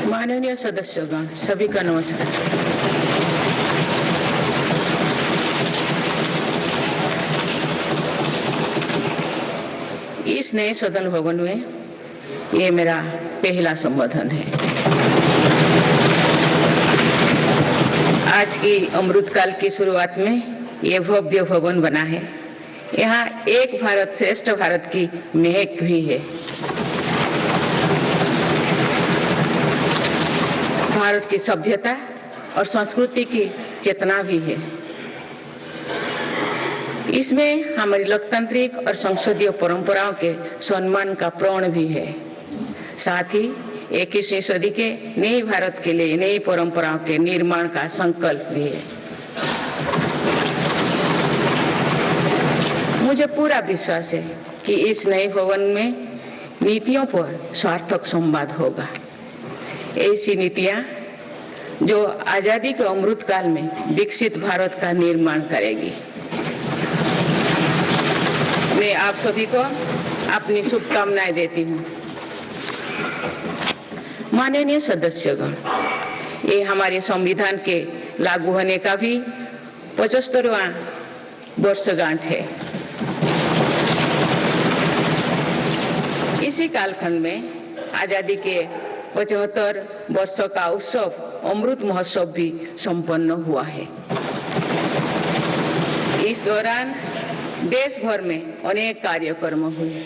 माननीय सदस्यगण, सभी का नमस्कार। इस नए सदन भवन में ये मेरा पहला संबोधन है। आज की अमृतकाल की शुरुआत में ये भव्य भवन बना है। यहाँ एक भारत श्रेष्ठ भारत की महक भी है। भारत की सभ्यता और संस्कृति की चेतना भी है। इसमें हमारी लोकतांत्रिक और संसदीय परंपराओं के सम्मान का प्रण भी है। साथ ही 21वीं सदी के नए भारत के लिए नई परंपराओं के निर्माण का संकल्प भी है। मुझे पूरा विश्वास है कि इस नए भवन में नीतियों पर सार्थक संवाद होगा। ऐसी नीतियां जो आजादी के अमृत काल में विकसित भारत का निर्माण करेगी। मैं आप सभी को अपनी शुभकामनाएं देती हूँ। माननीय सदस्यगण, ये हमारे संविधान के लागू होने का भी 75वां वर्षगांठ है। इसी कालखंड में आजादी के 75 वर्षों का उत्सव अमृत महोत्सव भी संपन्न हुआ है। इस दौरान देश भर में अनेक कार्यक्रम हुए।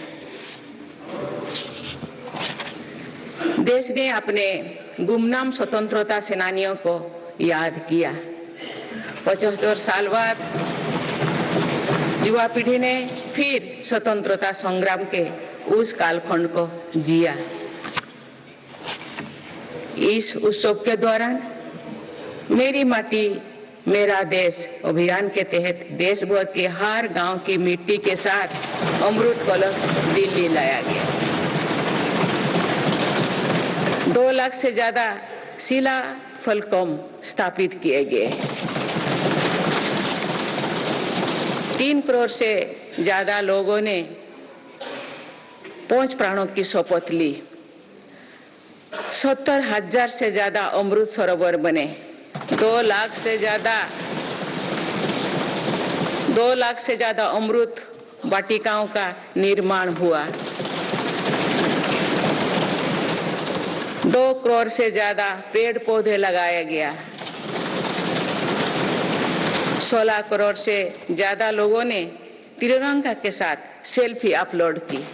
देश ने अपने गुमनाम स्वतंत्रता सेनानियों को याद किया। 75 साल बाद युवा पीढ़ी ने फिर स्वतंत्रता संग्राम के उस कालखंड को जिया। इस उत्सव के दौरान मेरी माटी मेरा देश अभियान के तहत देश भर के हर गांव की मिट्टी के साथ अमृत कलश दिल्ली लाया गया। 2 लाख से ज्यादा शिला फलकों स्थापित किए गए। 3 करोड़ से ज्यादा लोगों ने 5 प्राणों की शपथ ली। 70,000 से ज्यादा अमृत सरोवर बने। 2 लाख से ज्यादा अमृत वाटिकाओं का निर्माण हुआ। 2 करोड़ से ज्यादा पेड़ पौधे लगाया गया। 16 करोड़ से ज्यादा लोगों ने तिरंगा के साथ सेल्फी अपलोड की।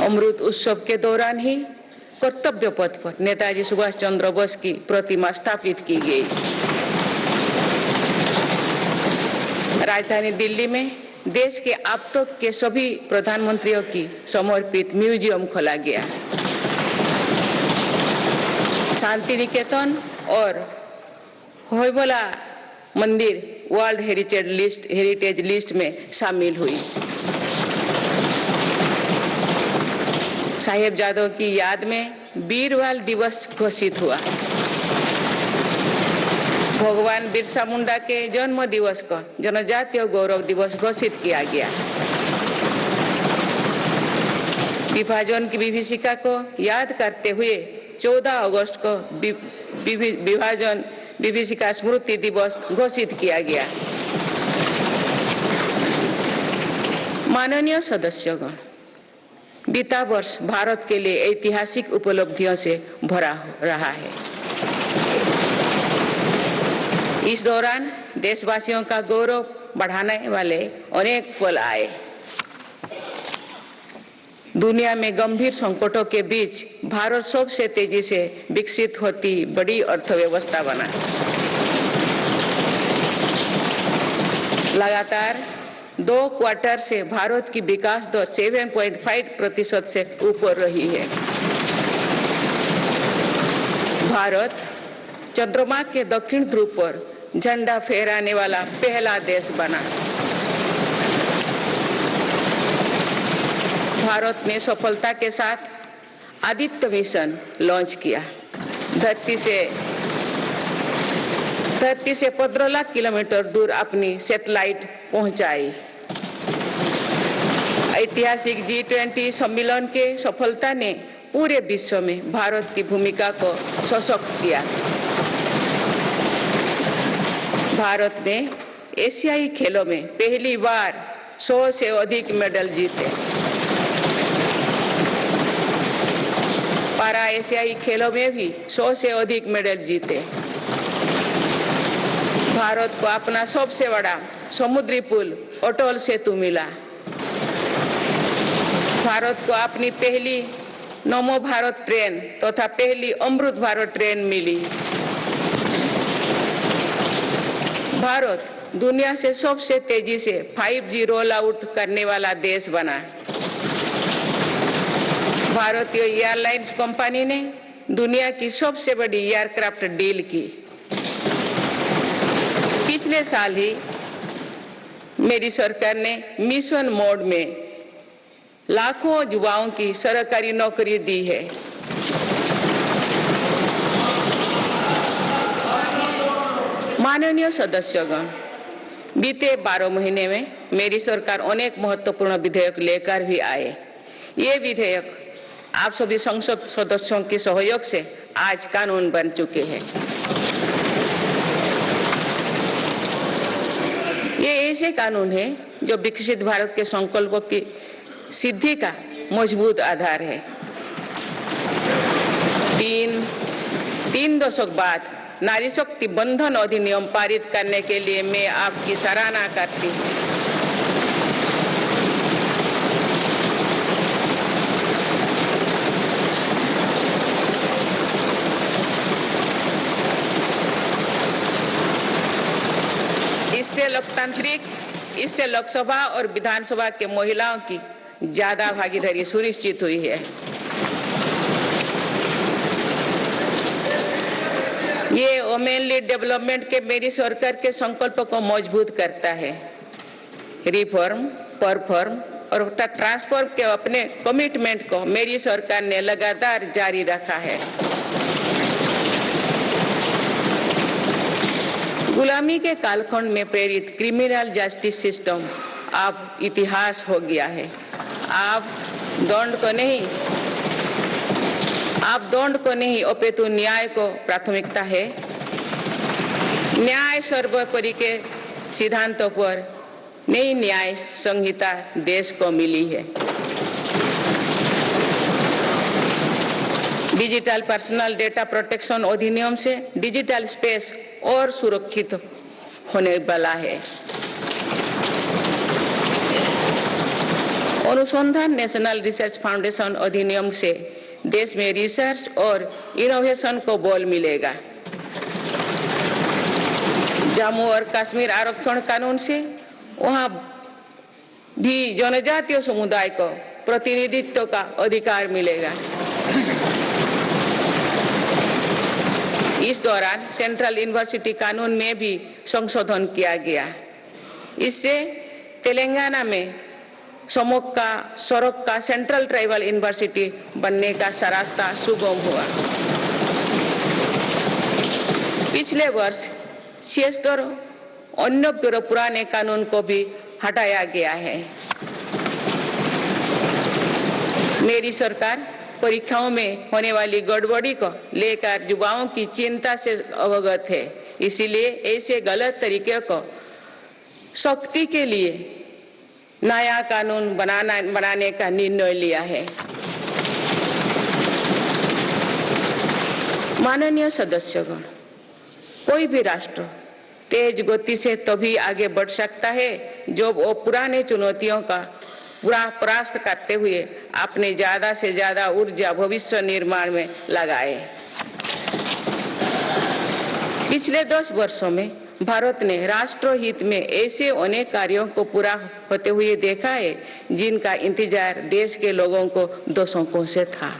अमृत उत्सव के दौरान ही कर्तव्य पथ पर नेताजी सुभाष चंद्र बोस की प्रतिमा स्थापित की गई। राजधानी दिल्ली में देश के अब तक के सभी प्रधानमंत्रियों की समर्पित म्यूजियम खोला गया। शांति निकेतन और होयबला मंदिर वर्ल्ड हेरिटेज लिस्ट में शामिल हुई। साहिबजादों की याद में वीरवाल दिवस घोषित हुआ। भगवान बिरसा मुंडा के जन्म दिवस को जनजातीय गौरव दिवस घोषित किया गया। विभाजन की विभीषिका को याद करते हुए 14 अगस्त को विभाजन विभीषिका स्मृति दिवस घोषित किया गया। माननीय सदस्यगण, बीता वर्ष भारत के लिए ऐतिहासिक उपलब्धियों से भरा रहा है। इस दौरान देशवासियों का गौरव बढ़ाने वाले अनेक पल आए। दुनिया में गंभीर संकटों के बीच भारत सबसे तेजी से विकसित होती बड़ी अर्थव्यवस्था बना। लगातार 2 क्वार्टर से भारत की विकास दर 7.5% से ऊपर रही है। भारत चंद्रमा के दक्षिण ध्रुव पर झंडा फहराने वाला पहला देश बना। भारत ने सफलता के साथ आदित्य मिशन लॉन्च किया। धरती से 15 लाख किलोमीटर दूर अपनी सैटेलाइट पहुंचाई। ऐतिहासिक G20 सम्मेलन के सफलता ने पूरे विश्व में भारत की भूमिका को सशक्त किया। भारत ने एशियाई खेलों में पहली बार 100 से अधिक मेडल जीते। पारा एशियाई खेलों में भी 100 से अधिक मेडल जीते। भारत को अपना सबसे बड़ा समुद्री पुल अटल सेतु मिला। भारत को अपनी पहली नमो भारत ट्रेन तथा पहली अमृत भारत ट्रेन मिली। भारत दुनिया से सबसे तेजी से 5G रोल आउट करने वाला देश बना। भारतीय एयरलाइंस कंपनी ने दुनिया की सबसे बड़ी एयरक्राफ्ट डील की। पिछले साल ही मेरी सरकार ने मिशन मोड में लाखों युवाओं की सरकारी नौकरी दी है। माननीय सदस्यगण, बीते 12 महीने में मेरी सरकार अनेक महत्वपूर्ण विधेयक लेकर भी आए। ये विधेयक आप सभी संसद सदस्यों के सहयोग से आज कानून बन चुके हैं। ये ऐसे कानून हैं जो विकसित भारत के संकल्पों की सिद्धि का मजबूत आधार है। तीन दशक बाद नारी शक्ति बंधन अधिनियम पारित करने के लिए मैं आपकी सराहना करती हूँ। इससे लोकसभा और विधानसभा के महिलाओं की ज्यादा भागीदारी सुनिश्चित हुई है। ये वुमेन लीड डेवलपमेंट के मेरी सरकार के संकल्प को मजबूत करता है। रिफॉर्म, परफॉर्म और ट्रांसफॉर्म के अपने कमिटमेंट को मेरी सरकार ने लगातार जारी रखा है। गुलामी के कालखंड में प्रेरित क्रिमिनल जस्टिस सिस्टम अब इतिहास हो गया है। आप दंड को नहीं अपितु न्याय को प्राथमिकता है। न्याय सर्वोपरि के सिद्धांतों पर नई न्याय संहिता देश को मिली है। डिजिटल पर्सनल डेटा प्रोटेक्शन अधिनियम से डिजिटल स्पेस और सुरक्षित होने वाला है। अनुसंधान नेशनल रिसर्च फाउंडेशन अधिनियम से देश में रिसर्च और इनोवेशन को बल मिलेगा। जम्मू और कश्मीर आरक्षण कानून से वहां भी जनजातीय समुदाय को प्रतिनिधित्व का अधिकार मिलेगा। इस दौरान सेंट्रल यूनिवर्सिटी कानून में भी संशोधन किया गया। इससे तेलंगाना में सरोक का सेंट्रल ट्राइबल यूनिवर्सिटी बनने का रास्ता सुगम हुआ। पिछले वर्ष 76 अन्य पुराने कानून को भी हटाया गया है। मेरी सरकार परीक्षाओं में होने वाली गड़बड़ी को लेकर युवाओं की चिंता से अवगत है। इसीलिए ऐसे गलत तरीके को सख्ती के लिए नया कानून बनाने का निर्णय लिया है। माननीय सदस्यगण, कोई भी राष्ट्र तेज गति से तभी आगे बढ़ सकता है जब वो पुराने चुनौतियों का पूरा परास्त करते हुए अपने ज्यादा से ज्यादा ऊर्जा भविष्य निर्माण में लगाए। पिछले 10 वर्षों में भारत ने राष्ट्र हित में ऐसे अनेक कार्यों को पूरा होते हुए देखा है जिनका इंतजार देश के लोगों को दशकों से था।